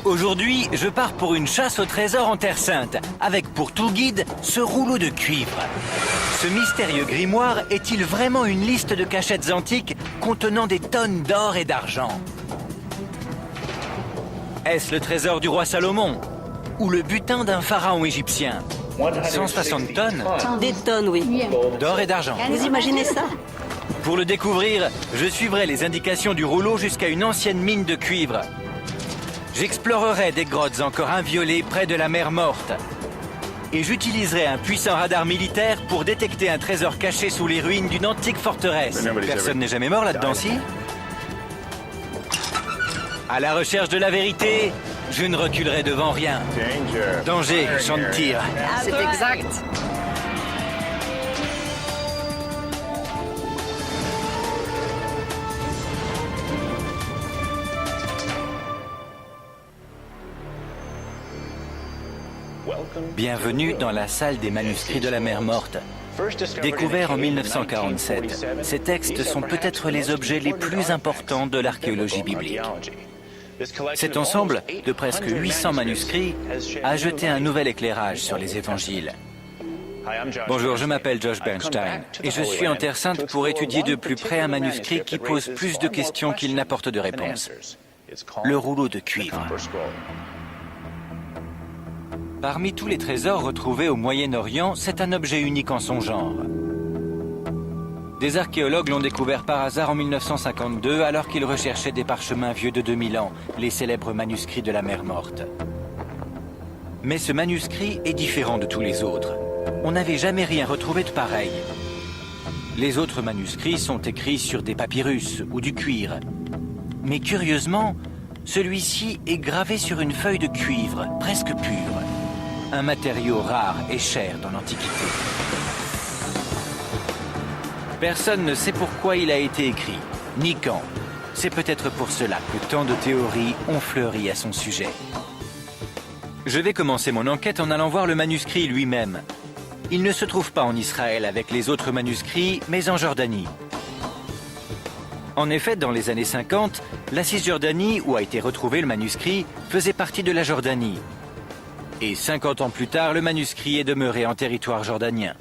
Aujourd'hui, je pars pour une chasse au trésor en Terre Sainte, avec pour tout guide ce rouleau de cuivre. Ce mystérieux grimoire est-il vraiment une liste de cachettes antiques contenant des tonnes d'or et d'argent? Est-ce le trésor du roi Salomon? Ou le butin d'un pharaon égyptien? 160 tonnes? Des tonnes, oui. D'or et d'argent. Vous imaginez ça? Pour le découvrir, je suivrai les indications du rouleau jusqu'à une ancienne mine de cuivre. J'explorerai des grottes encore inviolées près de la mer Morte. Et j'utiliserai un puissant radar militaire pour détecter un trésor caché sous les ruines d'une antique forteresse. Personne n'est jamais mort là-dedans, si? À la recherche de la vérité, je ne reculerai devant rien. Danger, champ de tir. C'est exact. Bienvenue dans la salle des manuscrits de la mer Morte. Découverts en 1947, ces textes sont peut-être les objets les plus importants de l'archéologie biblique. Cet ensemble de presque 800 manuscrits a jeté un nouvel éclairage sur les évangiles. Bonjour, je m'appelle Josh Bernstein et je suis en Terre Sainte pour étudier de plus près un manuscrit qui pose plus de questions qu'il n'apporte de réponses. Le rouleau de cuivre. Parmi tous les trésors retrouvés au Moyen-Orient, c'est un objet unique en son genre. Des archéologues l'ont découvert par hasard en 1952 alors qu'ils recherchaient des parchemins vieux de 2000 ans, les célèbres manuscrits de la mer Morte. Mais ce manuscrit est différent de tous les autres. On n'avait jamais rien retrouvé de pareil. Les autres manuscrits sont écrits sur des papyrus ou du cuir. Mais curieusement, celui-ci est gravé sur une feuille de cuivre, presque pure. Un matériau rare et cher dans l'Antiquité. Personne ne sait pourquoi il a été écrit, ni quand. C'est peut-être pour cela que tant de théories ont fleuri à son sujet. Je vais commencer mon enquête en allant voir le manuscrit lui-même. Il ne se trouve pas en Israël avec les autres manuscrits, mais en Jordanie. En effet, dans les années 50, la Cisjordanie, où a été retrouvé le manuscrit, faisait partie de la Jordanie. Et 50 ans plus tard, le manuscrit est demeuré en territoire jordanien.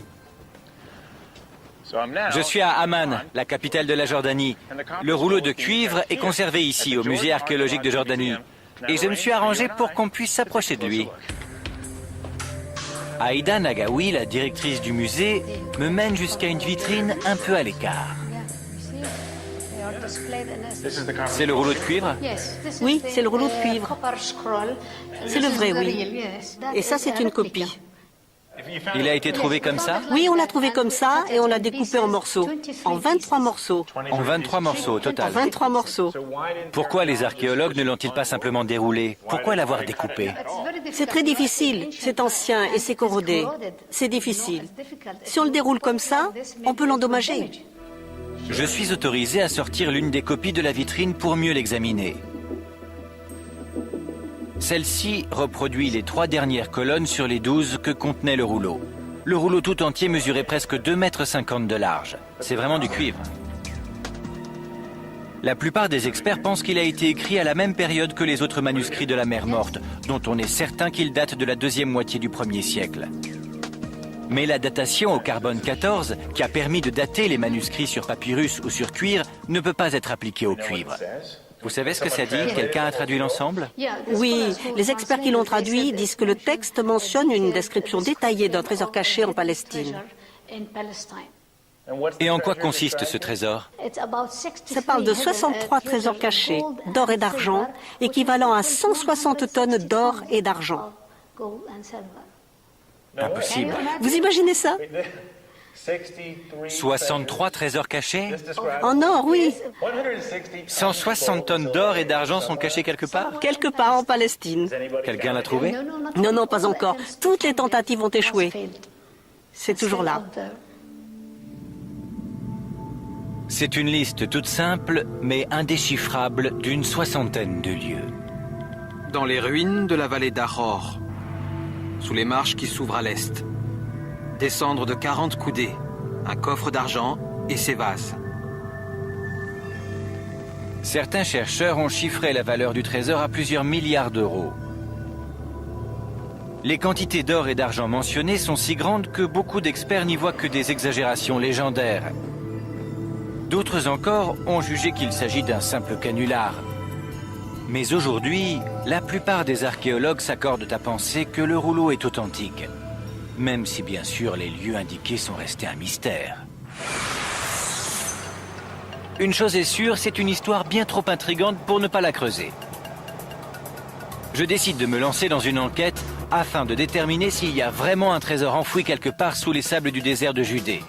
Je suis à Amman, la capitale de la Jordanie. Le rouleau de cuivre est conservé ici, au musée archéologique de Jordanie. Et je me suis arrangé pour qu'on puisse s'approcher de lui. Aïda Nagawi, la directrice du musée, me mène jusqu'à une vitrine un peu à l'écart. C'est le rouleau de cuivre? Oui, c'est le rouleau de cuivre. C'est le vrai, oui. Et ça, c'est une copie. Il a été trouvé comme ça? Oui, on l'a trouvé comme ça et on l'a découpé en morceaux. En 23 morceaux. En 23 morceaux au En total. 23 morceaux. Pourquoi les archéologues ne l'ont-ils pas simplement déroulé? Pourquoi l'avoir découpé? C'est très difficile. C'est ancien et c'est corrodé. C'est difficile. Si on le déroule comme ça, on peut l'endommager. Je suis autorisé à sortir l'une des copies de la vitrine pour mieux l'examiner. Celle-ci reproduit les 3 dernières colonnes sur les 12 que contenait le rouleau. Le rouleau tout entier mesurait presque 2,50 m de large. C'est vraiment du cuivre. La plupart des experts pensent qu'il a été écrit à la même période que les autres manuscrits de la mer Morte, dont on est certain qu'il date de la deuxième moitié du 1er siècle. Mais la datation au carbone 14, qui a permis de dater les manuscrits sur papyrus ou sur cuir, ne peut pas être appliquée au cuivre. Vous savez ce que ça dit? Quelqu'un a traduit l'ensemble? Oui, les experts qui l'ont traduit disent que le texte mentionne une description détaillée d'un trésor caché en Palestine. Et en quoi consiste ce trésor? Ça parle de 63 trésors cachés d'or et d'argent, équivalent à 160 tonnes d'or et d'argent. Impossible. Vous imaginez ça? 63 trésors cachés? En or, oui. 160 tonnes d'or et d'argent sont cachés quelque part? Quelque part en Palestine. Quelqu'un l'a trouvé? Non, non, pas encore. Toutes les tentatives ont échoué. C'est toujours là. C'est une liste toute simple, mais indéchiffrable d'une 60aine de lieux. Dans les ruines de la vallée d'Aror, sous les marches qui s'ouvrent à l'est. Descendre de 40 coudées, un coffre d'argent et ses vases. Certains chercheurs ont chiffré la valeur du trésor à plusieurs milliards d'euros. Les quantités d'or et d'argent mentionnées sont si grandes que beaucoup d'experts n'y voient que des exagérations légendaires. D'autres encore ont jugé qu'il s'agit d'un simple canular. Mais aujourd'hui, la plupart des archéologues s'accordent à penser que le rouleau est authentique, même si bien sûr les lieux indiqués sont restés un mystère. Une chose est sûre, c'est une histoire bien trop intrigante pour ne pas la creuser. Je décide de me lancer dans une enquête afin de déterminer s'il y a vraiment un trésor enfoui quelque part sous les sables du désert de Judée.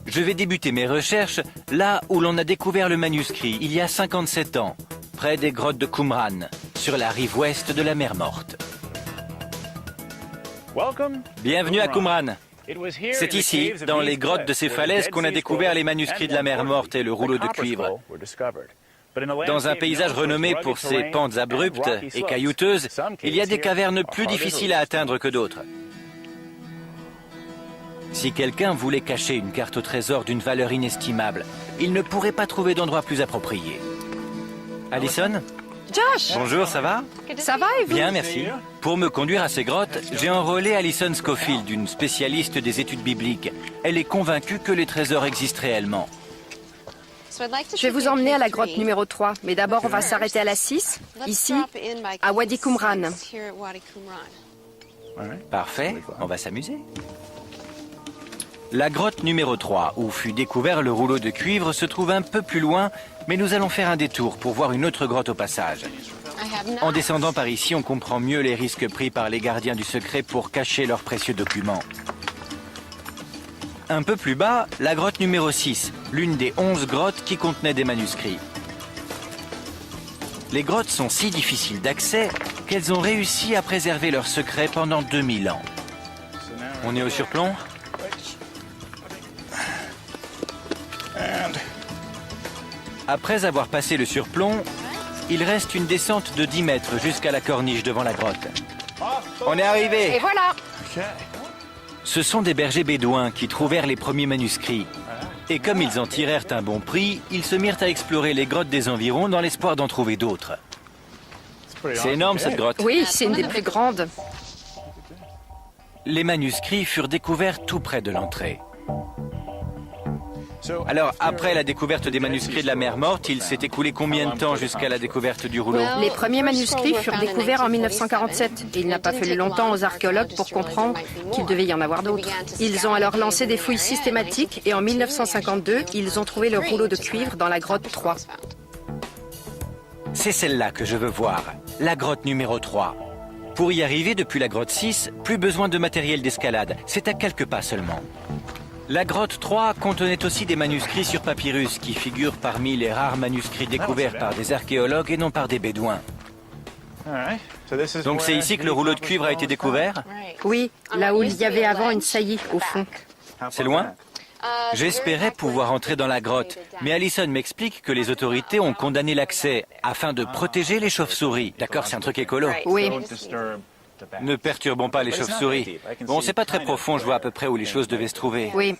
Je vais débuter mes recherches là où l'on a découvert le manuscrit, il y a 57 ans, près des grottes de Qumran, sur la rive ouest de la mer Morte. Bienvenue à Qumran. C'est ici, dans les grottes de ces falaises, qu'on a découvert les manuscrits de la mer Morte et le rouleau de cuivre. Dans un paysage renommé pour ses pentes abruptes et caillouteuses, il y a des cavernes plus difficiles à atteindre que d'autres. Si quelqu'un voulait cacher une carte au trésor d'une valeur inestimable, il ne pourrait pas trouver d'endroit plus approprié. Alison ? Josh! Bonjour, ça va ? Ça va et vous? Bien, merci. Pour me conduire à ces grottes, j'ai enrôlé Alison Scofield, une spécialiste des études bibliques. Elle est convaincue que les trésors existent réellement. Je vais vous emmener à la grotte numéro 3, mais d'abord on va s'arrêter à la 6, ici, à Wadi Qumran. Parfait, on va s'amuser. La grotte numéro 3, où fut découvert le rouleau de cuivre, se trouve un peu plus loin, mais nous allons faire un détour pour voir une autre grotte au passage. En descendant par ici, on comprend mieux les risques pris par les gardiens du secret pour cacher leurs précieux documents. Un peu plus bas, la grotte numéro 6, l'une des 11 grottes qui contenaient des manuscrits. Les grottes sont si difficiles d'accès qu'elles ont réussi à préserver leurs secrets pendant 2000 ans. On est au surplomb ? Après avoir passé le surplomb, il reste une descente de 10 mètres jusqu'à la corniche devant la grotte. On est arrivé! Et voilà! Ce sont des bergers bédouins qui trouvèrent les premiers manuscrits. Et comme ils en tirèrent un bon prix, ils se mirent à explorer les grottes des environs dans l'espoir d'en trouver d'autres. C'est énorme cette grotte. Oui, c'est une des plus grandes. Les manuscrits furent découverts tout près de l'entrée. Alors, après la découverte des manuscrits de la mer Morte, il s'est écoulé combien de temps jusqu'à la découverte du rouleau? Les premiers manuscrits furent découverts en 1947 et il n'a pas fallu longtemps aux archéologues pour comprendre qu'il devait y en avoir d'autres. Ils ont alors lancé des fouilles systématiques et en 1952, ils ont trouvé le rouleau de cuivre dans la grotte 3. C'est celle-là que je veux voir, la grotte numéro 3. Pour y arriver depuis la grotte 6, plus besoin de matériel d'escalade, c'est à quelques pas seulement. La grotte 3 contenait aussi des manuscrits sur papyrus qui figurent parmi les rares manuscrits découverts par des archéologues et non par des bédouins. Donc c'est ici que le rouleau de cuivre a été découvert? Oui, là où il y avait avant une saillie au fond. C'est loin? J'espérais pouvoir entrer dans la grotte, mais Alison m'explique que les autorités ont condamné l'accès afin de protéger les chauves-souris. D'accord, c'est un truc écolo. Oui. Ne perturbons pas les chauves-souris. Bon, c'est pas très profond, je vois à peu près où les choses devaient se trouver. Oui.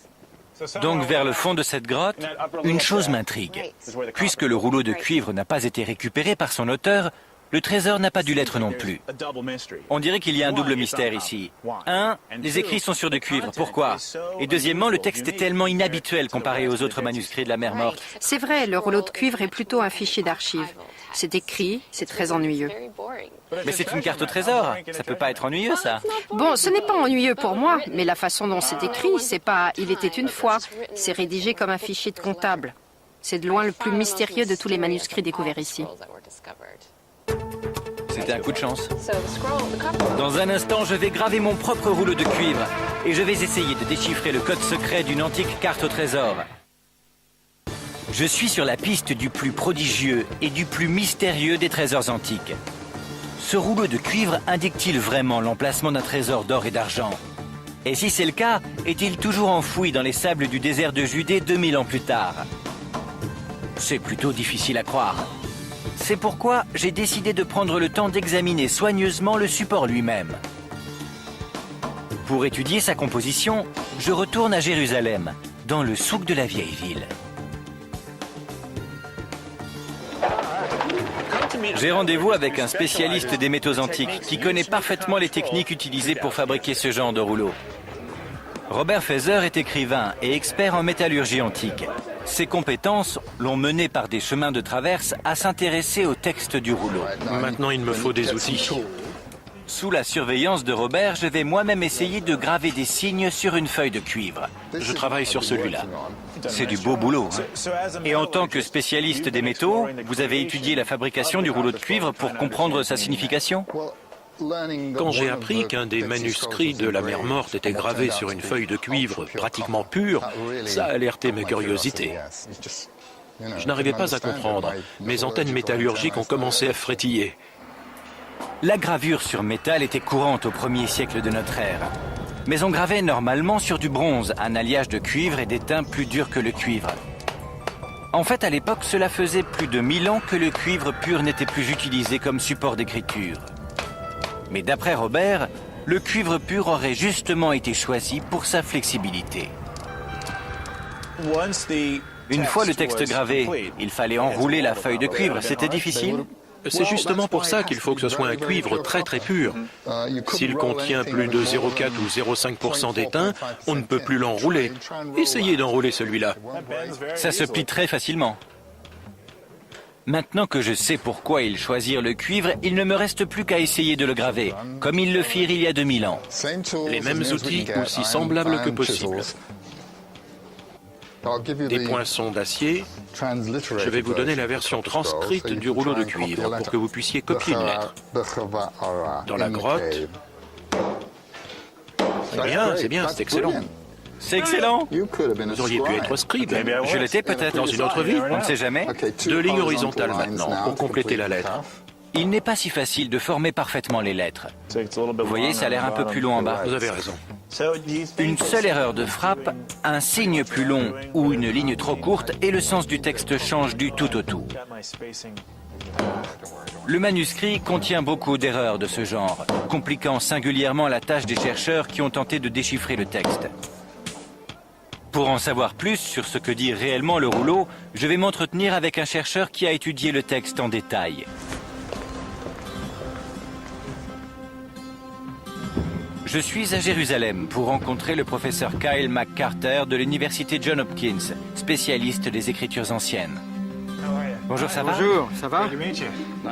Donc vers le fond de cette grotte, une chose m'intrigue. Puisque le rouleau de cuivre n'a pas été récupéré par son auteur, le trésor n'a pas dû l'être non plus. On dirait qu'il y a un double mystère ici. Un, les écrits sont sur du cuivre. Pourquoi? Et deuxièmement, le texte est tellement inhabituel comparé aux autres manuscrits de la mer Morte. C'est vrai, le rouleau de cuivre est plutôt un fichier d'archives. C'est écrit, c'est très ennuyeux. Mais c'est une carte au trésor. Ça peut pas être ennuyeux, ça. Bon, ce n'est pas ennuyeux pour moi, mais la façon dont c'est écrit, c'est pas « il était une fois ». C'est rédigé comme un fichier de comptable. C'est de loin le plus mystérieux de tous les manuscrits découverts ici. C'était un coup de chance. Dans un instant, je vais graver mon propre rouleau de cuivre et je vais essayer de déchiffrer le code secret d'une antique carte au trésor. Je suis sur la piste du plus prodigieux et du plus mystérieux des trésors antiques. Ce rouleau de cuivre indique-t-il vraiment l'emplacement d'un trésor d'or et d'argent? Et si c'est le cas, est-il toujours enfoui dans les sables du désert de Judée 2000 ans plus tard? C'est plutôt difficile à croire. C'est pourquoi j'ai décidé de prendre le temps d'examiner soigneusement le support lui-même. Pour étudier sa composition, je retourne à Jérusalem, dans le souk de la vieille ville. J'ai rendez-vous avec un spécialiste des métaux antiques qui connaît parfaitement les techniques utilisées pour fabriquer ce genre de rouleau. Robert Feather est écrivain et expert en métallurgie antique. Ses compétences l'ont mené par des chemins de traverse à s'intéresser au texte du rouleau. Maintenant, il me faut des outils. Sous la surveillance de Robert, je vais moi-même essayer de graver des signes sur une feuille de cuivre. Je travaille sur celui-là. C'est du beau boulot. Et en tant que spécialiste des métaux, vous avez étudié la fabrication du rouleau de cuivre pour comprendre sa signification? Quand j'ai appris qu'un des manuscrits de la mer Morte était gravé sur une feuille de cuivre pratiquement pure, ça a alerté mes curiosités. Je n'arrivais pas à comprendre. Mes antennes métallurgiques ont commencé à frétiller. La gravure sur métal était courante au 1er siècle de notre ère. Mais on gravait normalement sur du bronze, un alliage de cuivre et d'étain plus dur que le cuivre. En fait, à l'époque, cela faisait plus de 1000 ans que le cuivre pur n'était plus utilisé comme support d'écriture. Mais d'après Robert, le cuivre pur aurait justement été choisi pour sa flexibilité. Une fois le texte gravé, il fallait enrouler la feuille de cuivre. C'était difficile? C'est justement pour ça qu'il faut que ce soit un cuivre très très pur. S'il contient plus de 0,4 ou 0,5% d'étain, on ne peut plus l'enrouler. Essayez d'enrouler celui-là. Ça se plie très facilement. Maintenant que je sais pourquoi ils choisirent le cuivre, il ne me reste plus qu'à essayer de le graver, comme ils le firent il y a 2000 ans. Les mêmes outils, aussi semblables que possible. Des poinçons d'acier. Je vais vous donner la version transcrite du rouleau de cuivre pour que vous puissiez copier une lettre. Dans la grotte. C'est bien, c'est excellent. C'est excellent. Vous auriez pu être scribe. Je l'étais peut-être Dans une autre vie. On ne sait jamais. 2 lignes horizontales maintenant pour compléter la lettre. Il n'est pas si facile de former parfaitement les lettres. Vous voyez, ça a l'air un peu plus long en bas. Vous avez raison. Une seule erreur de frappe, un signe plus long ou une ligne trop courte et le sens du texte change du tout au tout. Le manuscrit contient beaucoup d'erreurs de ce genre, compliquant singulièrement la tâche des chercheurs qui ont tenté de déchiffrer le texte. Pour en savoir plus sur ce que dit réellement le rouleau, je vais m'entretenir avec un chercheur qui a étudié le texte en détail. Je suis à Jérusalem pour rencontrer le professeur Kyle McCarter de l'université Johns Hopkins, spécialiste des écritures anciennes. Bonjour, ça va? Bonjour, ça va?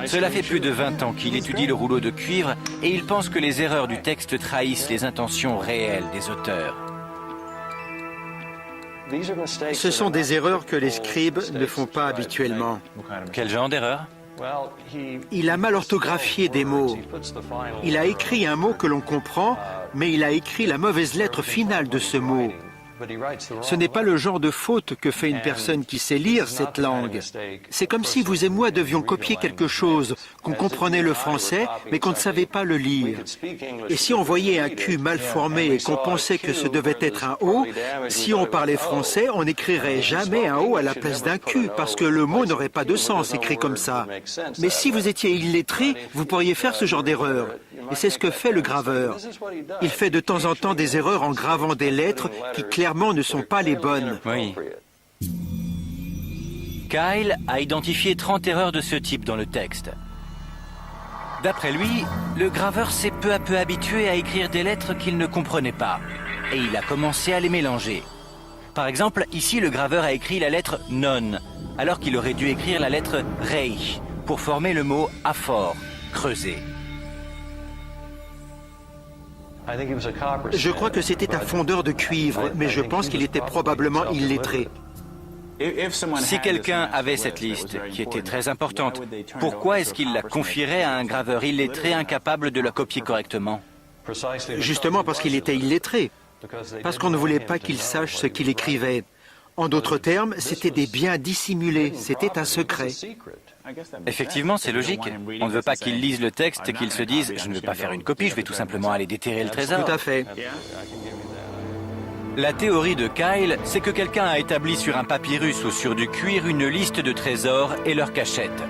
Cela fait plus de 20 ans qu'il étudie le rouleau de cuivre et il pense que les erreurs du texte trahissent les intentions réelles des auteurs. Ce sont des erreurs que les scribes ne font pas habituellement. Quel genre d'erreur? Il a mal orthographié des mots. Il a écrit un mot que l'on comprend, mais il a écrit la mauvaise lettre finale de ce mot. Ce n'est pas le genre de faute que fait une personne qui sait lire cette langue. C'est comme si vous et moi devions copier quelque chose, qu'on comprenait le français, mais qu'on ne savait pas le lire. Et si on voyait un Q mal formé et qu'on pensait que ce devait être un O, si on parlait français, on n'écrirait jamais un O à la place d'un Q, parce que le mot n'aurait pas de sens écrit comme ça. Mais si vous étiez illettré, vous pourriez faire ce genre d'erreur. Et c'est ce que fait le graveur. Il fait de temps en temps des erreurs en gravant des lettres qui clairement ne sont pas les bonnes. Oui. Kyle a identifié 30 erreurs de ce type dans le texte. D'après lui, le graveur s'est peu à peu habitué à écrire des lettres qu'il ne comprenait pas. Et il a commencé à les mélanger. Par exemple, ici, le graveur a écrit la lettre non, alors qu'il aurait dû écrire la lettre rei pour former le mot aphore, creuser. Je crois que c'était un fondeur de cuivre, mais je pense qu'il était probablement illettré. Si quelqu'un avait cette liste, qui était très importante, pourquoi est-ce qu'il la confierait à un graveur illettré incapable de la copier correctement? Justement parce qu'il était illettré, parce qu'on ne voulait pas qu'il sache ce qu'il écrivait. En d'autres termes, c'était des biens dissimulés, c'était un secret. Effectivement, c'est logique. On ne veut pas qu'il lise le texte et qu'il se dise « je ne veux pas faire une copie, je vais tout simplement aller déterrer le trésor ». Tout à fait. La théorie de Kyle, c'est que quelqu'un a établi sur un papyrus ou sur du cuir une liste de trésors et leurs cachettes.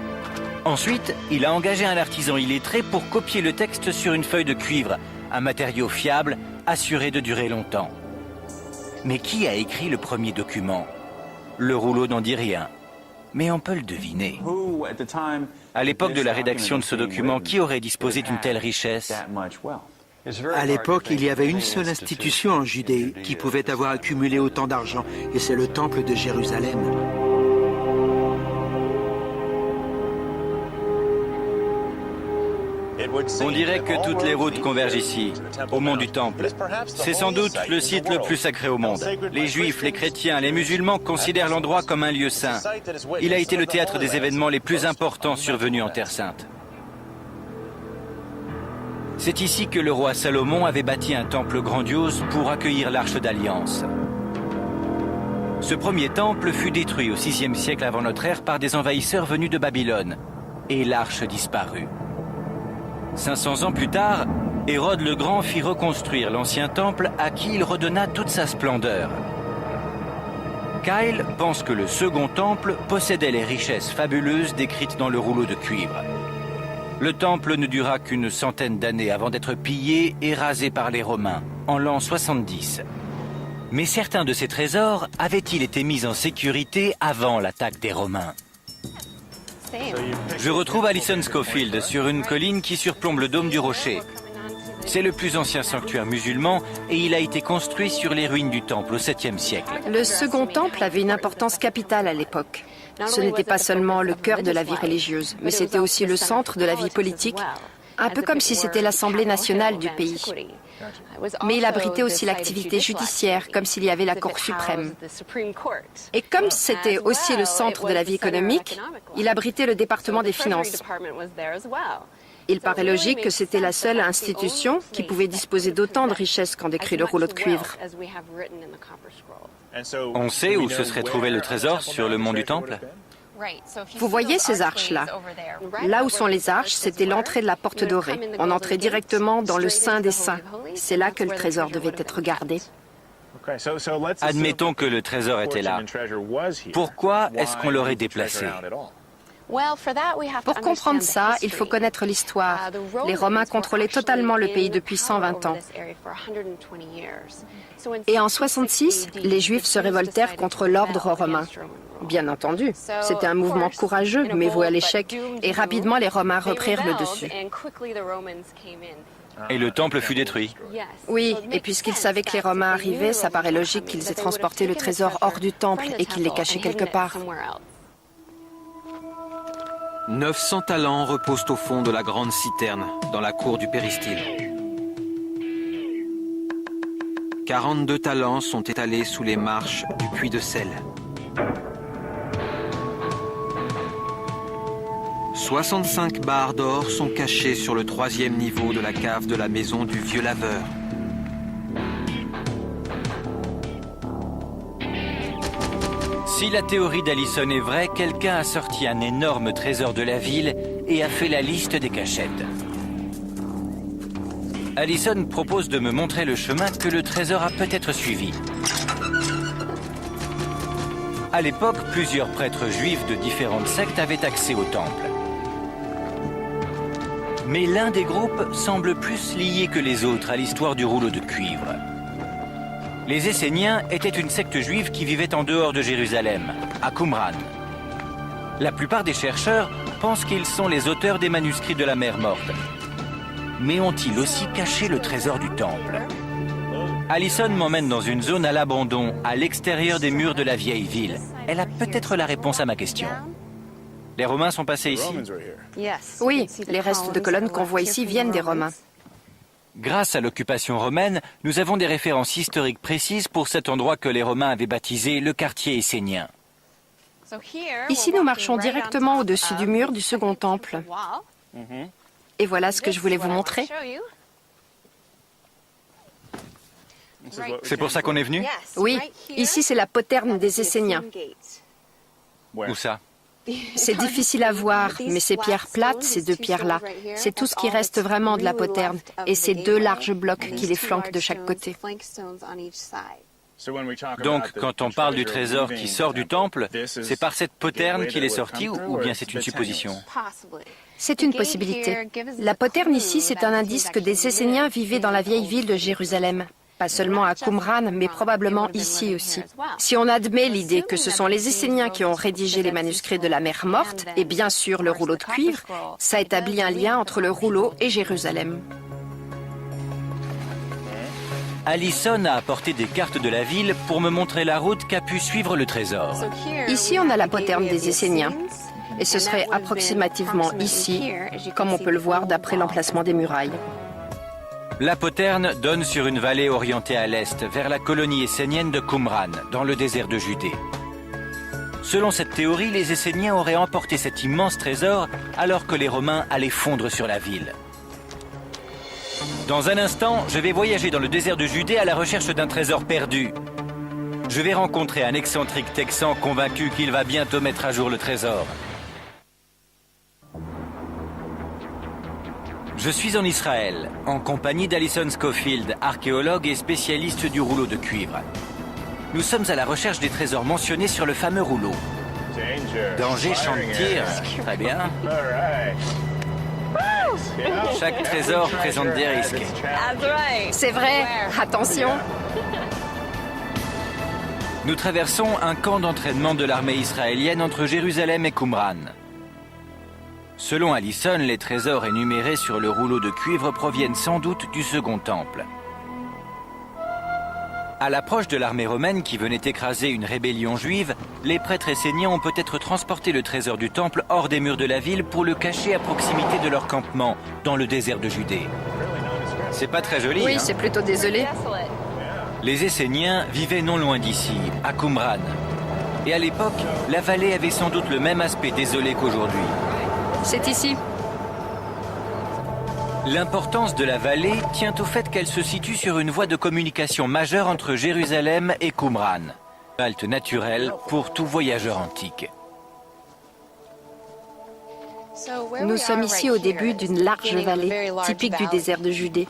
Ensuite, il a engagé un artisan illettré pour copier le texte sur une feuille de cuivre, un matériau fiable, assuré de durer longtemps. Mais qui a écrit le premier document? Le rouleau n'en dit rien. mais on peut le deviner. À l'époque de la rédaction de ce document, qui aurait disposé d'une telle richesse? À l'époque, il y avait une seule institution en Judée qui pouvait avoir accumulé autant d'argent, et c'est le Temple de Jérusalem. On dirait que toutes les routes convergent ici, au mont du Temple. C'est sans doute le site le plus sacré au monde. Les Juifs, les chrétiens, les musulmans considèrent l'endroit comme un lieu saint. Il a été le théâtre des événements les plus importants survenus en Terre Sainte. C'est ici que le roi Salomon avait bâti un temple grandiose pour accueillir l'Arche d'Alliance. Ce premier temple fut détruit au VIe siècle avant notre ère par des envahisseurs venus de Babylone, et l'Arche disparut. 500 ans plus tard, Hérode le Grand fit reconstruire l'ancien temple à qui il redonna toute sa splendeur. Kyle pense que le second temple possédait les richesses fabuleuses décrites dans le rouleau de cuivre. Le temple ne dura qu'une centaine d'années avant d'être pillé et rasé par les Romains, en l'an 70. Mais certains de ces trésors avaient-ils été mis en sécurité avant l'attaque des Romains? Je retrouve Alison Scofield sur une colline qui surplombe le dôme du Rocher. C'est le plus ancien sanctuaire musulman et il a été construit sur les ruines du temple au 7e siècle. Le second temple avait une importance capitale à l'époque. Ce n'était pas seulement le cœur de la vie religieuse, mais c'était aussi le centre de la vie politique, un peu comme si c'était l'Assemblée nationale du pays. Mais il abritait aussi l'activité judiciaire, comme s'il y avait la Cour suprême. Et comme c'était aussi le centre de la vie économique, il abritait le département des finances. Il paraît logique que c'était la seule institution qui pouvait disposer d'autant de richesses qu'en décrit le rouleau de cuivre. On sait où se serait trouvé le trésor sur le mont du Temple? Vous voyez ces arches-là? Là où sont les arches, c'était l'entrée de la porte dorée. On entrait directement dans le Saint des Saints. C'est là que le trésor devait être gardé. Admettons que le trésor était là. Pourquoi est-ce qu'on l'aurait déplacé? Pour comprendre ça, il faut connaître l'histoire. Les Romains contrôlaient totalement le pays depuis 120 ans. Et en 66, les Juifs se révoltèrent contre l'ordre romain. Bien entendu, c'était un mouvement courageux, mais voué à l'échec, et rapidement les Romains reprirent le dessus. Et le temple fut détruit? Oui, et puisqu'ils savaient que les Romains arrivaient, ça paraît logique qu'ils aient transporté le trésor hors du temple et qu'ils l'aient caché quelque part. 900 talents reposent au fond de la grande citerne, dans la cour du péristyle. 42 talents sont étalés sous les marches du puits de sel. 65 barres d'or sont cachées sur le 3e niveau de la cave de la maison du vieux laveur. Si la théorie d'Alison est vraie, quelqu'un a sorti un énorme trésor de la ville et a fait la liste des cachettes. Alison propose de me montrer le chemin que le trésor a peut-être suivi. À l'époque, plusieurs prêtres juifs de différentes sectes avaient accès au temple. Mais l'un des groupes semble plus lié que les autres à l'histoire du rouleau de cuivre. Les Esséniens étaient une secte juive qui vivait en dehors de Jérusalem, à Qumran. La plupart des chercheurs pensent qu'ils sont les auteurs des manuscrits de la mer Morte. Mais ont-ils aussi caché le trésor du temple? Alison m'emmène dans une zone à l'abandon, à l'extérieur des murs de la vieille ville. Elle a peut-être la réponse à ma question. Les Romains sont passés ici? Oui, les restes de colonnes qu'on voit ici viennent des Romains. Grâce à l'occupation romaine, nous avons des références historiques précises pour cet endroit que les Romains avaient baptisé le quartier essénien. Ici, nous marchons directement au-dessus du mur du second temple. Et voilà ce que je voulais vous montrer. C'est pour ça qu'on est venu? Oui, ici c'est la poterne des Esséniens. Où ça? C'est difficile à voir, mais ces pierres plates, ces deux pierres-là, c'est tout ce qui reste vraiment de la poterne, et ces deux larges blocs qui les flanquent de chaque côté. Donc, quand on parle du trésor qui sort du temple, c'est par cette poterne qu'il est sorti ou bien c'est une supposition? C'est une possibilité. La poterne ici, c'est un indice que des Esséniens vivaient dans la vieille ville de Jérusalem. Pas seulement à Qumran, mais probablement ici aussi. Si on admet l'idée que ce sont les Esséniens qui ont rédigé les manuscrits de la mer Morte, et bien sûr le rouleau de cuivre, ça établit un lien entre le rouleau et Jérusalem. Allison a apporté des cartes de la ville pour me montrer la route qu'a pu suivre le trésor. Ici, on a la poterne des Esséniens. Et ce serait approximativement ici, comme on peut le voir d'après l'emplacement des murailles. La poterne donne sur une vallée orientée à l'est, vers la colonie essénienne de Qumran, dans le désert de Judée. Selon cette théorie, les Esséniens auraient emporté cet immense trésor alors que les Romains allaient fondre sur la ville. Dans un instant, je vais voyager dans le désert de Judée à la recherche d'un trésor perdu. Je vais rencontrer un excentrique texan convaincu qu'il va bientôt mettre à jour le trésor. Je suis en Israël, en compagnie d'Alison Schofield, archéologue et spécialiste du rouleau de cuivre. Nous sommes à la recherche des trésors mentionnés sur le fameux rouleau. Danger, champ de tir, très bien. Chaque trésor présente des risques. C'est vrai, attention. Nous traversons un camp d'entraînement de l'armée israélienne entre Jérusalem et Qumran. Selon Allison, les trésors énumérés sur le rouleau de cuivre proviennent sans doute du Second Temple. À l'approche de l'armée romaine qui venait écraser une rébellion juive, les prêtres esséniens ont peut-être transporté le trésor du temple hors des murs de la ville pour le cacher à proximité de leur campement, dans le désert de Judée. C'est pas très joli, Oui, hein? c'est plutôt désolé. Les Esséniens vivaient non loin d'ici, à Qumran. Et à l'époque, la vallée avait sans doute le même aspect désolé qu'aujourd'hui. C'est ici. L'importance de la vallée tient au fait qu'elle se situe sur une voie de communication majeure entre Jérusalem et Qumran. Halte naturelle pour tout voyageur antique. Nous sommes ici au début d'une large vallée, typique du désert de Judée.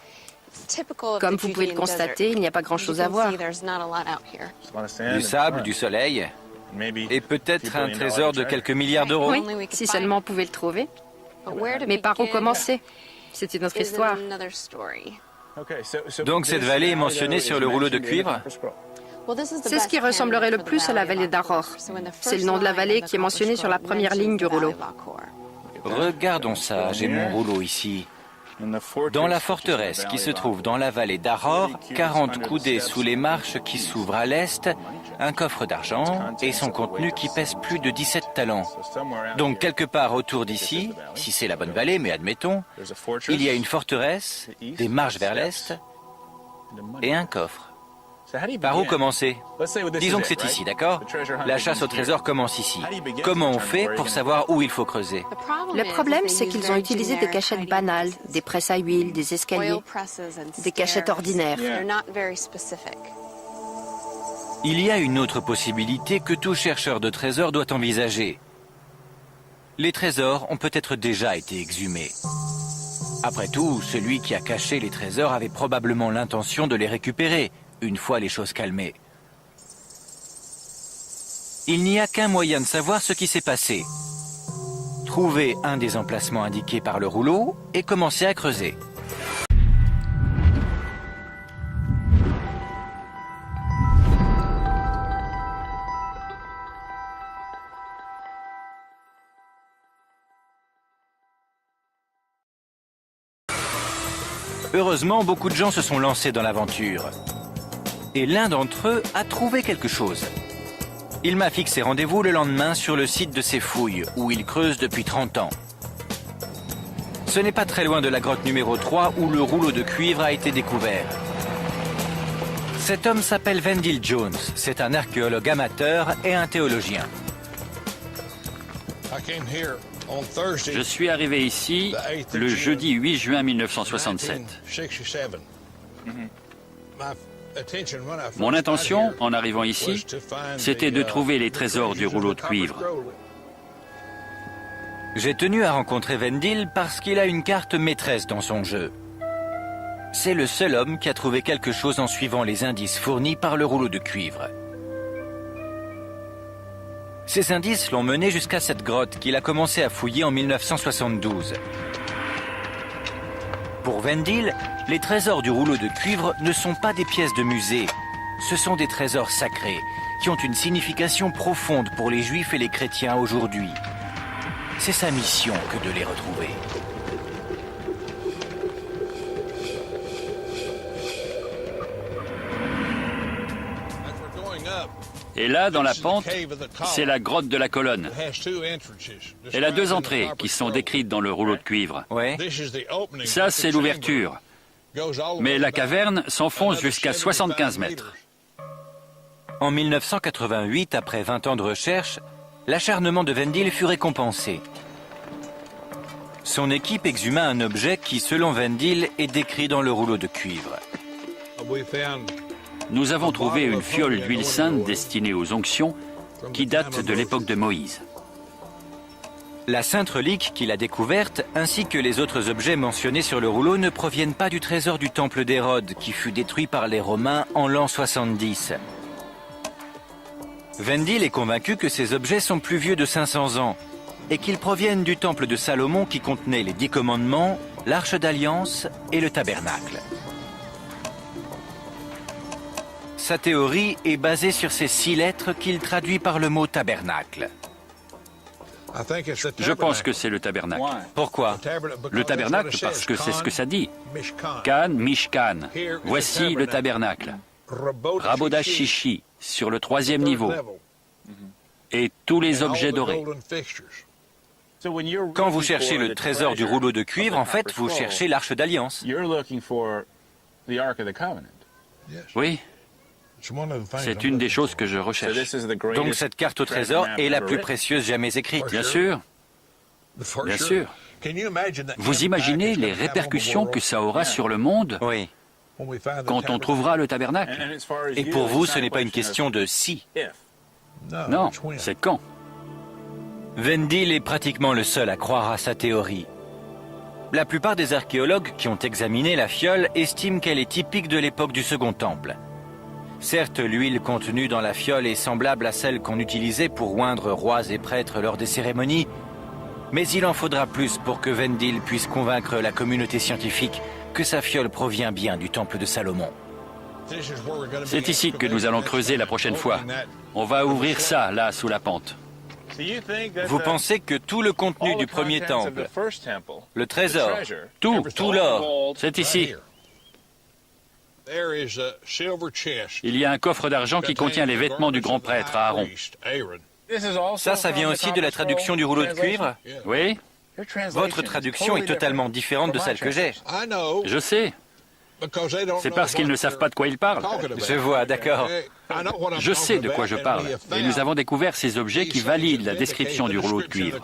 Comme vous pouvez le constater, il n'y a pas grand-chose à voir. Du sable, du soleil, et peut-être un trésor de quelques milliards d'euros. Oui, si seulement on pouvait le trouver. Mais par où commencer? C'est une autre histoire. Donc cette vallée est mentionnée sur le rouleau de cuivre? C'est ce qui ressemblerait le plus à la vallée d'Aror. C'est le nom de la vallée qui est mentionné sur la première ligne du rouleau. Regardons ça, j'ai mon rouleau ici. Dans la forteresse qui se trouve dans la vallée d'Aror, 40 coudées sous les marches qui s'ouvrent à l'est, un coffre d'argent et son contenu qui pèse plus de 17 talents. Donc quelque part autour d'ici, si c'est la bonne vallée, mais admettons, il y a une forteresse, des marches vers l'est et un coffre. Par où commencer? Disons que c'est ici, d'accord? La chasse au trésor commence ici. Comment on fait pour savoir où il faut creuser? Le problème, c'est qu'ils ont utilisé des cachettes banales, des presses à huile, des escaliers, des cachettes ordinaires. Il y a une autre possibilité que tout chercheur de trésors doit envisager. Les trésors ont peut-être déjà été exhumés. Après tout, celui qui a caché les trésors avait probablement l'intention de les récupérer, une fois les choses calmées. Il n'y a qu'un moyen de savoir ce qui s'est passé. Trouver un des emplacements indiqués par le rouleau et commencer à creuser. Heureusement, beaucoup de gens se sont lancés dans l'aventure. Et l'un d'entre eux a trouvé quelque chose. Il m'a fixé rendez-vous le lendemain sur le site de ses fouilles, où il creuse depuis 30 ans. Ce n'est pas très loin de la grotte numéro 3 où le rouleau de cuivre a été découvert. Cet homme s'appelle Wendell Jones, c'est un archéologue amateur et un théologien. Je suis arrivé ici le jeudi 8 juin 1967. Mon intention, en arrivant ici, c'était de trouver les trésors du rouleau de cuivre. J'ai tenu à rencontrer Wendell parce qu'il a une carte maîtresse dans son jeu. C'est le seul homme qui a trouvé quelque chose en suivant les indices fournis par le rouleau de cuivre. Ces indices l'ont mené jusqu'à cette grotte qu'il a commencé à fouiller en 1972. Pour Vendil, les trésors du rouleau de cuivre ne sont pas des pièces de musée. Ce sont des trésors sacrés qui ont une signification profonde pour les juifs et les chrétiens aujourd'hui. C'est sa mission que de les retrouver. Et là, dans la pente, c'est la grotte de la colonne. Elle a 2 entrées qui sont décrites dans le rouleau de cuivre. Ouais. Ça, c'est l'ouverture. Mais la caverne s'enfonce jusqu'à 75 mètres. En 1988, après 20 ans de recherche, l'acharnement de Vendil fut récompensé. Son équipe exhuma un objet qui, selon Vendil, est décrit dans le rouleau de cuivre. Nous avons trouvé une fiole d'huile sainte destinée aux onctions qui date de l'époque de Moïse. La sainte relique qu'il a découverte, ainsi que les autres objets mentionnés sur le rouleau, ne proviennent pas du trésor du temple d'Hérode, qui fut détruit par les Romains en l'an 70. Vendil est convaincu que ces objets sont plus vieux de 500 ans et qu'ils proviennent du temple de Salomon qui contenait les 10 commandements, l'arche d'alliance et le tabernacle. Sa théorie est basée sur ces 6 lettres qu'il traduit par le mot tabernacle. Je pense que c'est le tabernacle. Pourquoi? Le tabernacle parce que c'est ce que ça dit. Kan, Mishkan. Voici le tabernacle. Rabodash Shishi, sur le 3e niveau. Et tous les objets dorés. Quand vous cherchez le trésor du rouleau de cuivre, en fait, vous cherchez l'arche d'alliance. Oui, c'est une des choses que je recherche. Donc cette carte au trésor est la plus précieuse jamais écrite. Bien sûr, bien sûr. Vous imaginez les répercussions que ça aura sur le monde Oui. quand on trouvera le tabernacle? Et pour vous, ce n'est pas une question de si. Non, c'est quand. Vendil est pratiquement le seul à croire à sa théorie. La plupart des archéologues qui ont examiné la fiole estiment qu'elle est typique de l'époque du Second Temple. Certes, l'huile contenue dans la fiole est semblable à celle qu'on utilisait pour oindre rois et prêtres lors des cérémonies, mais il en faudra plus pour que Vendil puisse convaincre la communauté scientifique que sa fiole provient bien du temple de Salomon. C'est ici que nous allons creuser la prochaine fois. On va ouvrir ça, là, sous la pente. Vous pensez que tout le contenu du premier temple, le trésor, tout l'or, C'est ici. Il y a un coffre d'argent qui contient les vêtements du grand prêtre Aaron. ça vient aussi de la traduction du rouleau de cuivre? Oui, Votre traduction est totalement différente de celle que j'ai. je sais. C'est parce qu'ils ne savent pas de quoi ils parlent. Je vois, d'accord. Je sais de quoi je parle. Et nous avons découvert ces objets qui valident la description du rouleau de cuivre.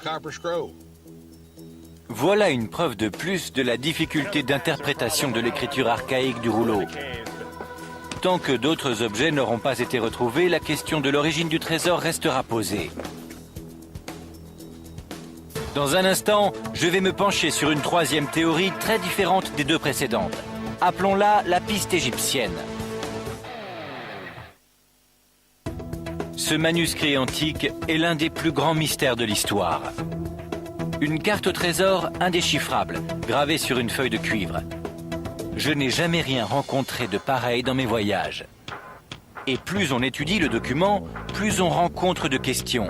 Voilà une preuve de plus de la difficulté d'interprétation de l'écriture archaïque du rouleau. Tant que d'autres objets n'auront pas été retrouvés, la question de l'origine du trésor restera posée. Dans un instant, je vais me pencher sur une 3e théorie très différente des 2 précédentes. Appelons-la la piste égyptienne. Ce manuscrit antique est l'un des plus grands mystères de l'histoire. Une carte au trésor indéchiffrable, gravée sur une feuille de cuivre. Je n'ai jamais rien rencontré de pareil dans mes voyages. Et plus on étudie le document, plus on rencontre de questions.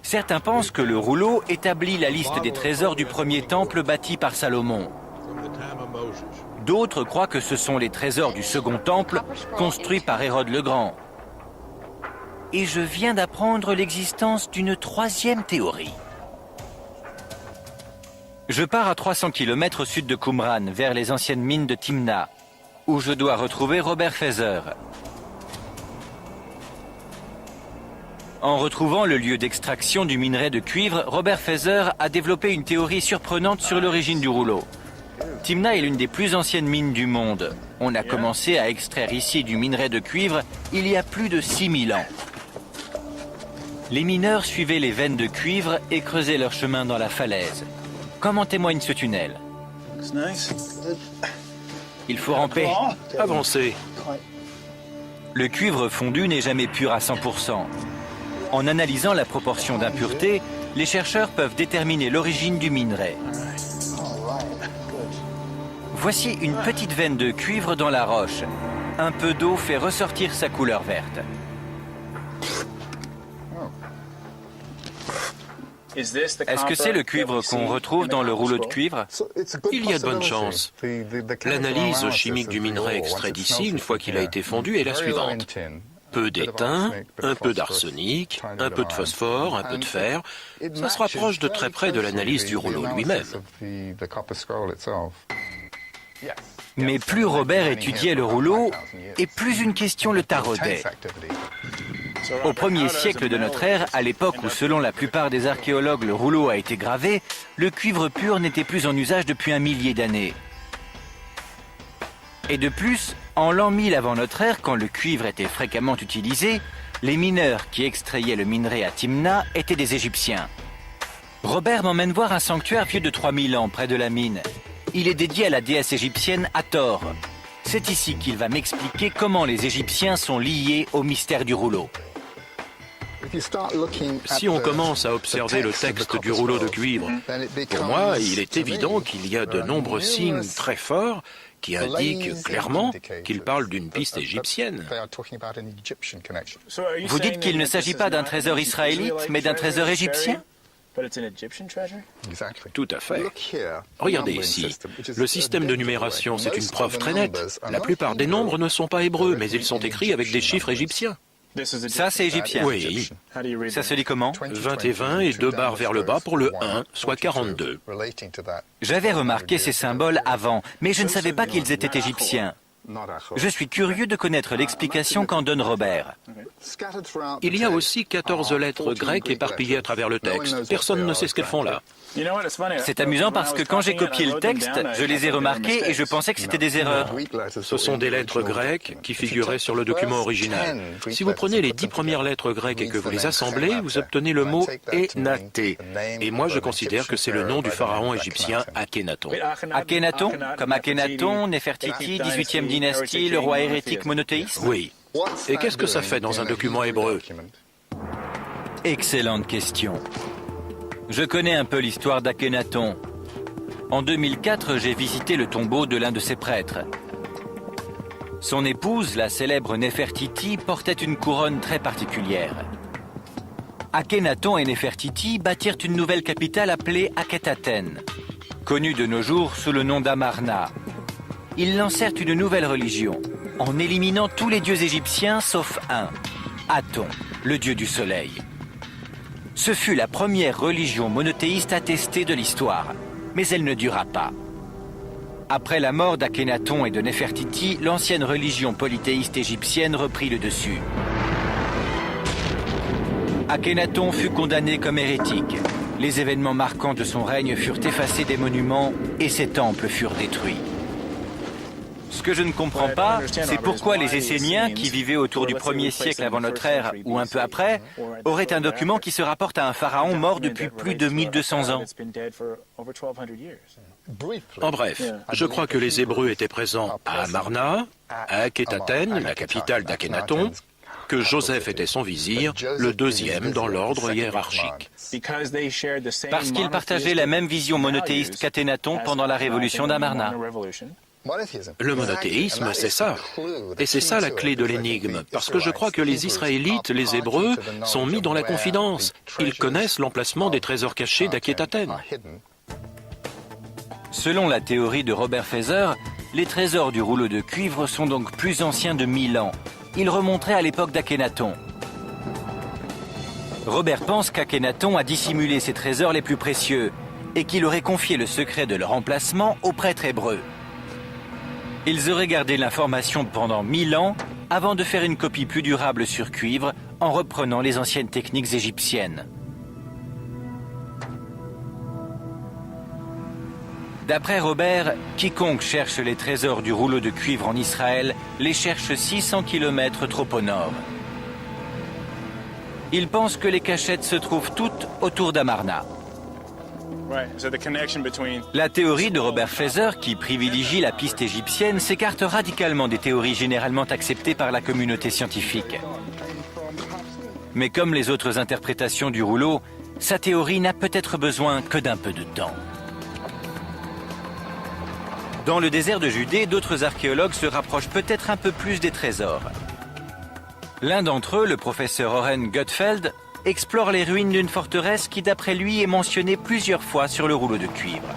Certains pensent que le rouleau établit la liste des trésors du premier temple bâti par Salomon. D'autres croient que ce sont les trésors du second temple construit par Hérode le Grand. Et je viens d'apprendre l'existence d'une 3e théorie. Je pars à 300 km au sud de Qumran, vers les anciennes mines de Timna, où je dois retrouver Robert Feather. En retrouvant le lieu d'extraction du minerai de cuivre, Robert Feather a développé une théorie surprenante sur l'origine du rouleau. Timna est l'une des plus anciennes mines du monde. On a commencé à extraire ici du minerai de cuivre il y a plus de 6000 ans. Les mineurs suivaient les veines de cuivre et creusaient leur chemin dans la falaise. Comme en témoigne ce tunnel. Il faut ramper. Avancez. Le cuivre fondu n'est jamais pur à 100%. En analysant la proportion d'impuretés, les chercheurs peuvent déterminer l'origine du minerai. Voici une petite veine de cuivre dans la roche. Un peu d'eau fait ressortir sa couleur verte. Est-ce que c'est le cuivre qu'on retrouve dans le rouleau de cuivre? Il y a de bonnes chances. L'analyse chimique du minerai extrait d'ici, une fois qu'il a été fondu, est la suivante. Peu d'étain, un peu d'arsenic, un peu de phosphore, un peu de fer. Ça se rapproche de très près de l'analyse du rouleau lui-même. Mais plus Robert étudiait le rouleau, et plus une question le taraudait. Au 1er siècle de notre ère, à l'époque où selon la plupart des archéologues le rouleau a été gravé, le cuivre pur n'était plus en usage depuis un millier d'années. Et de plus, en l'an 1000 avant notre ère, quand le cuivre était fréquemment utilisé, les mineurs qui extrayaient le minerai à Timna étaient des Égyptiens. Robert m'emmène voir un sanctuaire vieux de 3000 ans près de la mine. Il est dédié à la déesse égyptienne Hathor. C'est ici qu'il va m'expliquer comment les Égyptiens sont liés au mystère du rouleau. Si on commence à observer le texte du rouleau de cuivre, pour moi, il est évident qu'il y a de nombreux signes très forts qui indiquent clairement qu'il parle d'une piste égyptienne. Vous dites qu'il ne s'agit pas d'un trésor israélite, mais d'un trésor égyptien? Tout à fait. Regardez ici. Le système de numération, c'est une preuve très nette. La plupart des nombres ne sont pas hébreux, mais ils sont écrits avec des chiffres égyptiens. Ça, c'est égyptien. Oui. Ça se lit comment? 20 et 20 et 2 barres vers le bas pour le 1, soit 42. J'avais remarqué ces symboles avant, mais je ne savais pas qu'ils étaient égyptiens. Je suis curieux de connaître l'explication qu'en donne Robert. Il y a aussi 14 lettres grecques éparpillées à travers le texte. Personne ne sait ce qu'elles font là. C'est amusant parce que quand j'ai copié le texte, je les ai remarquées et je pensais que c'était des erreurs. Ce sont des lettres grecques qui figuraient sur le document original. Si vous prenez les 10 premières lettres grecques et que vous les assemblez, vous obtenez le mot Énaté. Et moi, je considère que c'est le nom du pharaon égyptien Akhénaton. Akhénaton, comme Akhénaton, Néfertiti, 18e dynastie, le roi hérétique monothéiste? Oui. Et qu'est-ce que ça fait dans un document hébreu? Excellente question. Je connais un peu l'histoire d'Akhénaton. En 2004, j'ai visité le tombeau de l'un de ses prêtres. Son épouse, la célèbre Néfertiti, portait une couronne très particulière. Akhénaton et Néfertiti bâtirent une nouvelle capitale appelée Akhetaten, connue de nos jours sous le nom d'Amarna. Ils lancèrent une nouvelle religion, en éliminant tous les dieux égyptiens sauf un, Aton, le dieu du soleil. Ce fut la première religion monothéiste attestée de l'histoire, mais elle ne dura pas. Après la mort d'Akhénaton et de Néfertiti, l'ancienne religion polythéiste égyptienne reprit le dessus. Akhénaton fut condamné comme hérétique. Les événements marquants de son règne furent effacés des monuments et ses temples furent détruits. Ce que je ne comprends pas, c'est pourquoi les Esséniens, qui vivaient autour du 1er siècle avant notre ère ou un peu après, auraient un document qui se rapporte à un pharaon mort depuis plus de 1200 ans. En bref, je crois que les Hébreux étaient présents à Amarna, à Akhetaten, la capitale d'Akhénaton, que Joseph était son vizir, le deuxième dans l'ordre hiérarchique. Parce qu'ils partageaient la même vision monothéiste qu'Akhénaton pendant la révolution d'Amarna. Le monothéisme, c'est ça. Et c'est ça la clé de l'énigme, parce que je crois que les Israélites, les Hébreux, sont mis dans la confidence. Ils connaissent l'emplacement des trésors cachés d'Akhetaten. Selon la théorie de Robert Feser, les trésors du rouleau de cuivre sont donc plus anciens de 1000 ans. Ils remonteraient à l'époque d'Akhénaton. Robert pense qu'Akhénaton a dissimulé ses trésors les plus précieux et qu'il aurait confié le secret de leur emplacement aux prêtres hébreux. Ils auraient gardé l'information pendant 1000 ans avant de faire une copie plus durable sur cuivre en reprenant les anciennes techniques égyptiennes. D'après Robert, quiconque cherche les trésors du rouleau de cuivre en Israël les cherche 600 km trop au nord. Il pense que les cachettes se trouvent toutes autour d'Amarna. La théorie de Robert Feser, qui privilégie la piste égyptienne, s'écarte radicalement des théories généralement acceptées par la communauté scientifique. Mais comme les autres interprétations du rouleau, sa théorie n'a peut-être besoin que d'un peu de temps. Dans le désert de Judée, d'autres archéologues se rapprochent peut-être un peu plus des trésors. L'un d'entre eux, le professeur Oren Gutfeld, explore les ruines d'une forteresse qui, d'après lui, est mentionnée plusieurs fois sur le rouleau de cuivre.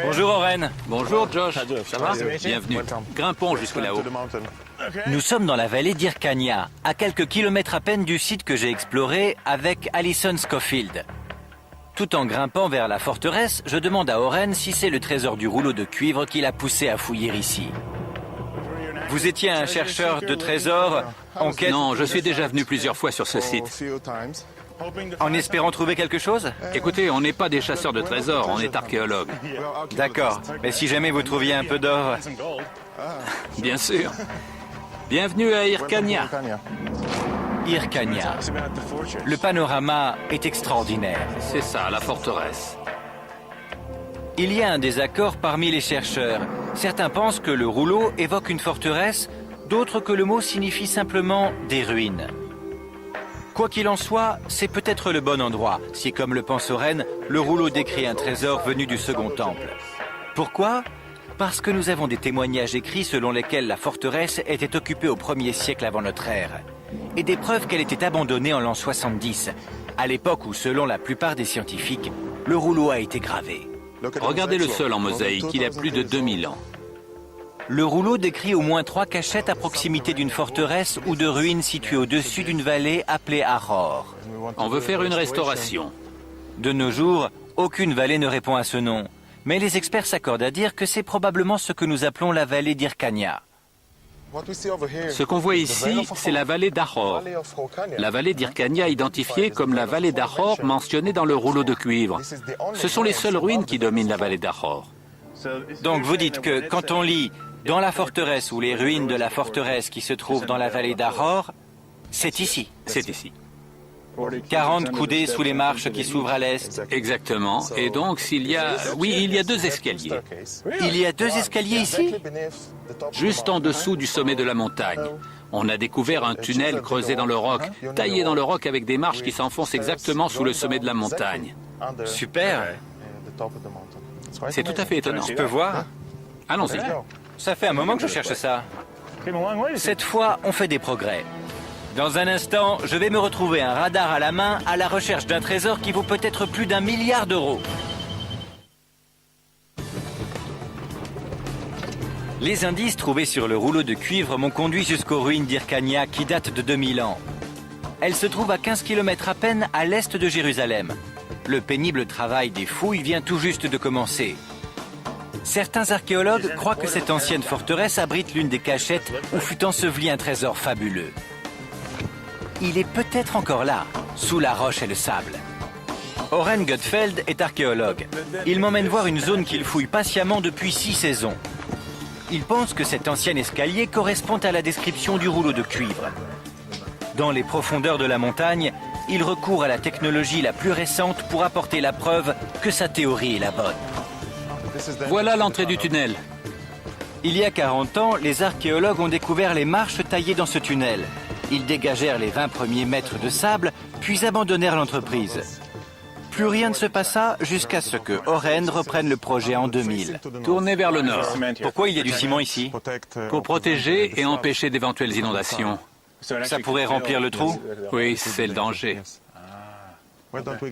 Bonjour Oren. Bonjour Josh, ça va? Bienvenue. Grimpons jusque là-haut. Nous sommes dans la vallée d'Hyrcania, à quelques kilomètres à peine du site que j'ai exploré avec Alison Schofield. Tout en grimpant vers la forteresse, je demande à Oren si c'est le trésor du rouleau de cuivre qui l'a poussé à fouiller ici. Vous étiez un chercheur de trésors en quête... Non, je suis déjà venu plusieurs fois sur ce site. En espérant trouver quelque chose? Écoutez, on n'est pas des chasseurs de trésors, on est archéologues. D'accord, mais si jamais vous trouviez un peu d'or... Bien sûr. Bienvenue à Hyrcania. Hyrcania. Le panorama est extraordinaire. C'est ça, la forteresse. Il y a un désaccord parmi les chercheurs. Certains pensent que le rouleau évoque une forteresse, d'autres que le mot signifie simplement des ruines. Quoi qu'il en soit, c'est peut-être le bon endroit, si comme le pense Oren, le rouleau décrit un trésor venu du Second Temple. Pourquoi? Parce que nous avons des témoignages écrits selon lesquels la forteresse était occupée au 1er siècle avant notre ère, et des preuves qu'elle était abandonnée en l'an 70, à l'époque où, selon la plupart des scientifiques, le rouleau a été gravé. Regardez le sol en mosaïque, il a plus de 2000 ans. Le rouleau décrit au moins 3 cachettes à proximité d'une forteresse ou de ruines situées au-dessus d'une vallée appelée Aror. On veut faire une restauration. De nos jours, aucune vallée ne répond à ce nom, mais les experts s'accordent à dire que c'est probablement ce que nous appelons la vallée d'Hyrcania. Ce qu'on voit ici, c'est la vallée d'Aror. La vallée d'Hyrcania identifiée comme la vallée d'Aror mentionnée dans le rouleau de cuivre. Ce sont les seules ruines qui dominent la vallée d'Aror. Donc vous dites que quand on lit « dans la forteresse » ou les ruines de la forteresse qui se trouvent dans la vallée d'Aror, c'est ici. C'est ici. 40 coudées sous les marches qui s'ouvrent à l'est. Exactement. Et donc, il y a 2 escaliers. Il y a 2 escaliers ici? Juste en dessous du sommet de la montagne. On a découvert un tunnel creusé dans le roc, taillé dans le roc avec des marches qui s'enfoncent exactement sous le sommet de la montagne. Super. C'est tout à fait étonnant. Je peux voir? Allons-y. Ça fait un moment que je cherche ça. Cette fois, on fait des progrès. Dans un instant, je vais me retrouver un radar à la main à la recherche d'un trésor qui vaut peut-être plus d'1 milliard d'euros. Les indices trouvés sur le rouleau de cuivre m'ont conduit jusqu'aux ruines d'Hyrcania qui datent de 2000 ans. Elles se trouvent à 15 km à peine à l'est de Jérusalem. Le pénible travail des fouilles vient tout juste de commencer. Certains archéologues croient que cette ancienne forteresse abrite l'une des cachettes où fut enseveli un trésor fabuleux. Il est peut-être encore là, sous la roche et le sable. Oren Gutfeld est archéologue. Il m'emmène voir une zone qu'il fouille patiemment depuis 6 saisons. Il pense que cet ancien escalier correspond à la description du rouleau de cuivre. Dans les profondeurs de la montagne, il recourt à la technologie la plus récente pour apporter la preuve que sa théorie est la bonne. Voilà l'entrée du tunnel. Il y a 40 ans, les archéologues ont découvert les marches taillées dans ce tunnel. Ils dégagèrent les 20 premiers mètres de sable, puis abandonnèrent l'entreprise. Plus rien ne se passa jusqu'à ce que Oren reprenne le projet en 2000. Tournez vers le nord. Pourquoi il y a du ciment ici? Pour protéger et empêcher d'éventuelles inondations. Ça pourrait remplir le trou? Oui, c'est le danger.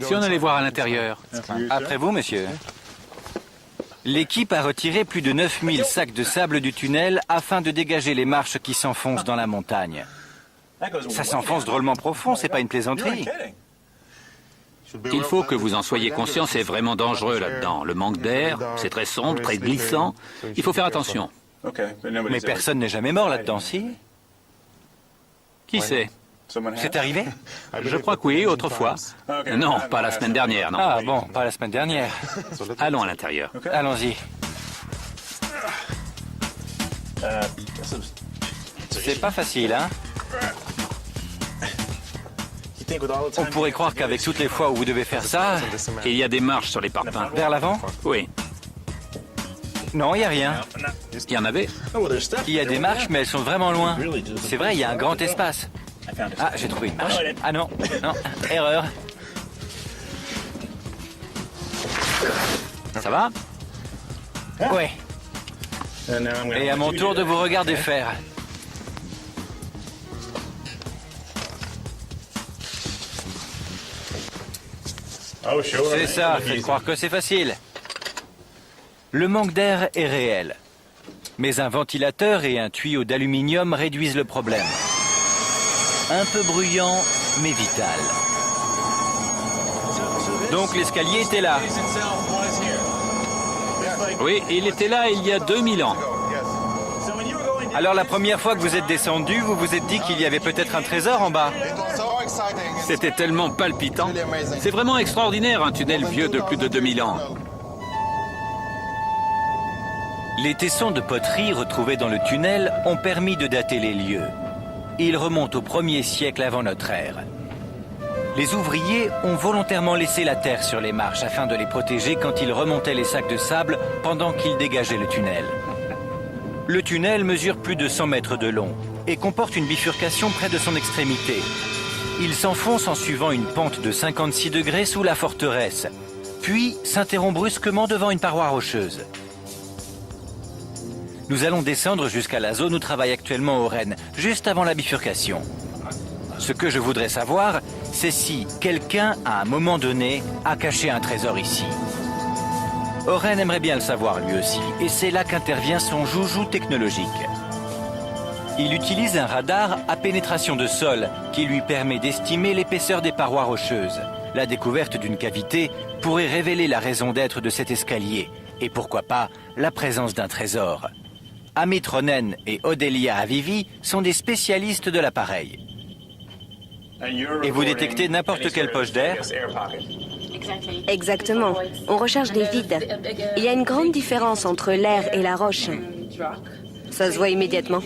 Si on allait voir à l'intérieur. Après vous, monsieur. L'équipe a retiré plus de 9000 sacs de sable du tunnel afin de dégager les marches qui s'enfoncent dans la montagne. Ça s'enfonce drôlement profond, c'est pas une plaisanterie. Il faut que vous en soyez conscient, c'est vraiment dangereux là-dedans. Le manque d'air, c'est très sombre, très glissant. Il faut faire attention. Mais personne n'est jamais mort là-dedans, si? Qui sait? C'est arrivé? Je crois que oui, autrefois. Non, pas la semaine dernière, non. Ah bon, pas la semaine dernière. Allons à l'intérieur. Allons-y. C'est pas facile, hein? On pourrait croire qu'avec toutes les fois où vous devez faire ça... Il y a des marches sur les parpaings. Vers l'avant? Oui. Non, il n'y a rien. Il y en avait? Il y a des marches, mais elles sont vraiment loin. C'est vrai, il y a un grand espace. Ah, j'ai trouvé une marche. Ah non, non, erreur. Ça va? Ouais. Et à mon tour de vous regarder faire. C'est ça, faites croire que c'est facile. Le manque d'air est réel. Mais un ventilateur et un tuyau d'aluminium réduisent le problème. Un peu bruyant, mais vital. Donc l'escalier était là. Oui, il était là il y a 2000 ans. Alors la première fois que vous êtes descendu, vous vous êtes dit qu'il y avait peut-être un trésor en bas? C'était tellement palpitant. C'est vraiment extraordinaire, un tunnel vieux de plus de 2000 ans. Les tessons de poterie retrouvés dans le tunnel ont permis de dater les lieux. Ils remontent au 1er siècle avant notre ère. Les ouvriers ont volontairement laissé la terre sur les marches afin de les protéger quand ils remontaient les sacs de sable pendant qu'ils dégageaient le tunnel. Le tunnel mesure plus de 100 mètres de long et comporte une bifurcation près de son extrémité. Il s'enfonce en suivant une pente de 56 degrés sous la forteresse, puis s'interrompt brusquement devant une paroi rocheuse. Nous allons descendre jusqu'à la zone où travaille actuellement Oren, juste avant la bifurcation. Ce que je voudrais savoir, c'est si quelqu'un, à un moment donné, a caché un trésor ici. Oren aimerait bien le savoir lui aussi, et c'est là qu'intervient son joujou technologique. Il utilise un radar à pénétration de sol qui lui permet d'estimer l'épaisseur des parois rocheuses. La découverte d'une cavité pourrait révéler la raison d'être de cet escalier, et pourquoi pas la présence d'un trésor. Amit Ronen et Odelia Avivi sont des spécialistes de l'appareil. Et vous détectez n'importe quelle poche d'air? Exactement. On recherche des vides. Il y a une grande différence entre l'air et la roche. Ça se voit immédiatement.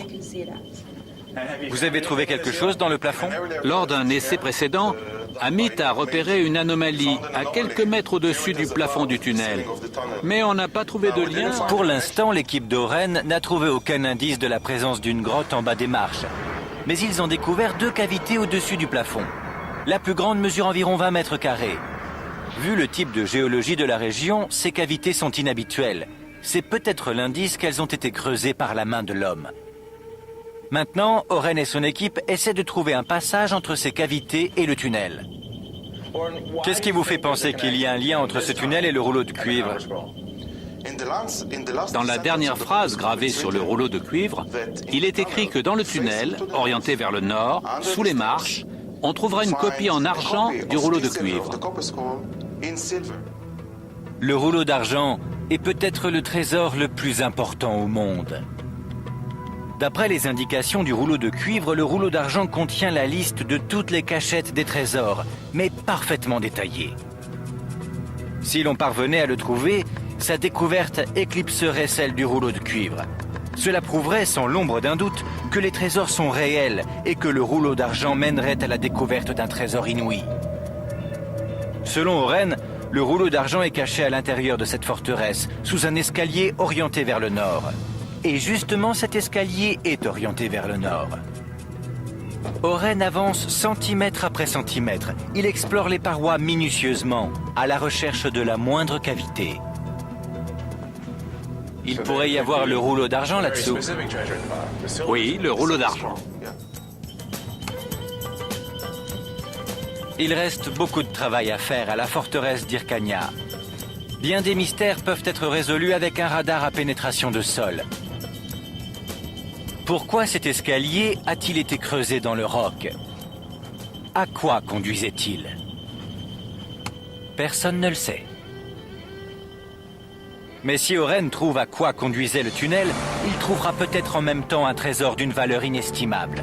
Vous avez trouvé quelque chose dans le plafond? Lors d'un essai précédent, Amit a repéré une anomalie à quelques mètres au-dessus du plafond du tunnel. Mais on n'a pas trouvé de lien. Pour l'instant, l'équipe d'Oren n'a trouvé aucun indice de la présence d'une grotte en bas des marches. Mais ils ont découvert 2 cavités au-dessus du plafond. La plus grande mesure environ 20 mètres carrés. Vu le type de géologie de la région, ces cavités sont inhabituelles. C'est peut-être l'indice qu'elles ont été creusées par la main de l'homme. Maintenant, Oren et son équipe essaient de trouver un passage entre ces cavités et le tunnel. Qu'est-ce qui vous fait penser qu'il y a un lien entre ce tunnel et le rouleau de cuivre? Dans la dernière phrase gravée sur le rouleau de cuivre, il est écrit que dans le tunnel, orienté vers le nord, sous les marches, on trouvera une copie en argent du rouleau de cuivre. Le rouleau d'argent est peut-être le trésor le plus important au monde. D'après les indications du rouleau de cuivre, le rouleau d'argent contient la liste de toutes les cachettes des trésors, mais parfaitement détaillée. Si l'on parvenait à le trouver, sa découverte éclipserait celle du rouleau de cuivre. Cela prouverait sans l'ombre d'un doute que les trésors sont réels et que le rouleau d'argent mènerait à la découverte d'un trésor inouï. Selon Oren, le rouleau d'argent est caché à l'intérieur de cette forteresse, sous un escalier orienté vers le nord. Et justement, cet escalier est orienté vers le nord. Oren avance centimètre après centimètre. Il explore les parois minutieusement, à la recherche de la moindre cavité. Il pourrait y avoir le rouleau d'argent là-dessous. Oui, le rouleau d'argent. Il reste beaucoup de travail à faire à la forteresse d'Hyrcania. Bien des mystères peuvent être résolus avec un radar à pénétration de sol. Pourquoi cet escalier a-t-il été creusé dans le roc? À quoi conduisait-il? Personne ne le sait. Mais si Oren trouve à quoi conduisait le tunnel, il trouvera peut-être en même temps un trésor d'une valeur inestimable.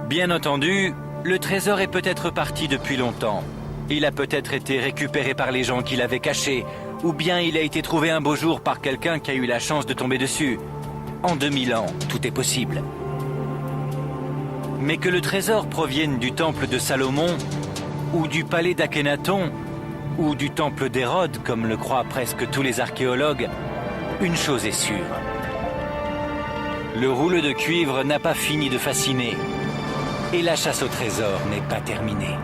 Bien entendu, le trésor est peut-être parti depuis longtemps. Il a peut-être été récupéré par les gens qui l'avaient caché, ou bien il a été trouvé un beau jour par quelqu'un qui a eu la chance de tomber dessus. En 2000 ans, tout est possible. Mais que le trésor provienne du temple de Salomon, ou du palais d'Akhénaton, ou du temple d'Hérode, comme le croient presque tous les archéologues, une chose est sûre. Le rouleau de cuivre n'a pas fini de fasciner, et la chasse au trésor n'est pas terminée.